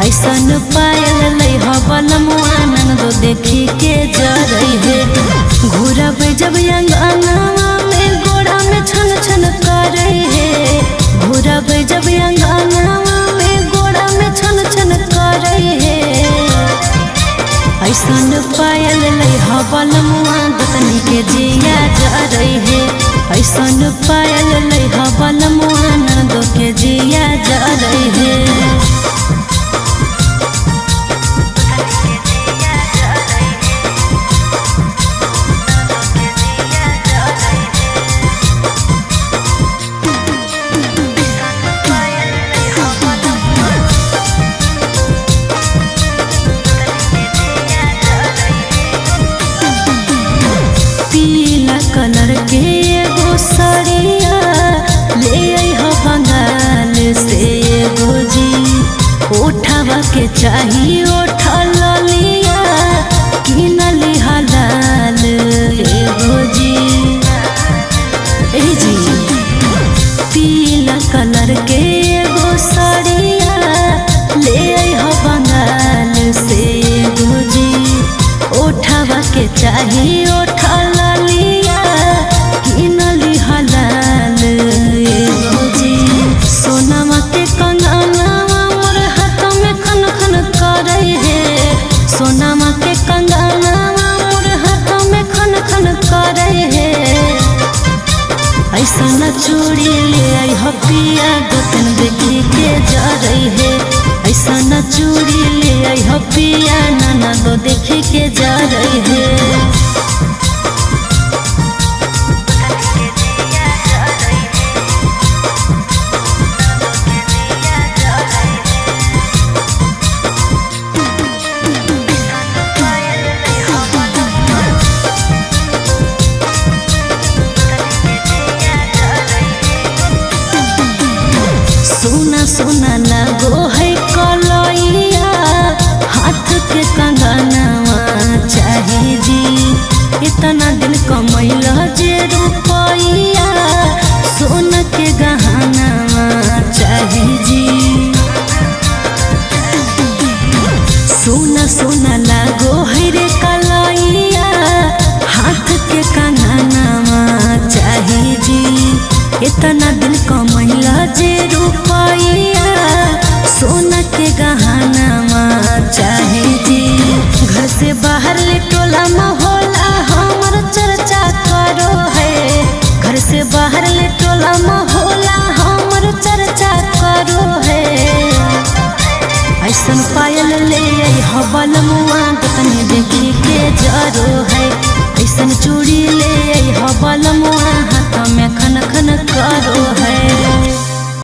ऐसन पायल लै हबल मुआ नंदो देखी के जरई है। घूरब जब अंगनावा में गोड़ा में छन छन करई है। घूरब जब अंगनावा में गोड़ा में छन छन करई है। ऐसन पायल लै हबल मुआ गतनी के जिया जरई है। ऐसन पायल लै हबल मुआ नंदो के जिया जरई है। कलर के एगो सड़िया ले हो बंगाल से एगो जी। उठावा के चाही उठल लिया किनली हलाल एगो जी। जी पीला कलर के एगो सड़िया ले हो बंगाल से एगो जी। उठावा के चाही उठल सोनामा के कंगनावा मोर हाथ में खन खन करई है। ऐसा चूड़ी ले आई हो पिया गतन देखी के जरई है। ऐसा चूड़ी ले आई हो पिया नाना दो देखी के जरई है। सोना सोना लगो है कलैया हाथ के कंगनावा चाहे जी। इतना दिन कमैला जे रुपैया सोना के गहनावा चाहे जी। सोना सोना लगो है रे कलैया हाथ के कंगनावा चाहे जी। इतना दिन कमैला जे रुपैया सोना के गहनावा चाहे जी। घर से बाहर ले टोला मोहल्ला हमर चर्चा करो है। घर से बाहर ले टोला मोहल्ला हमर चर्चा करो है। ऐसन पायल ले हबल मुआ गतनी देखी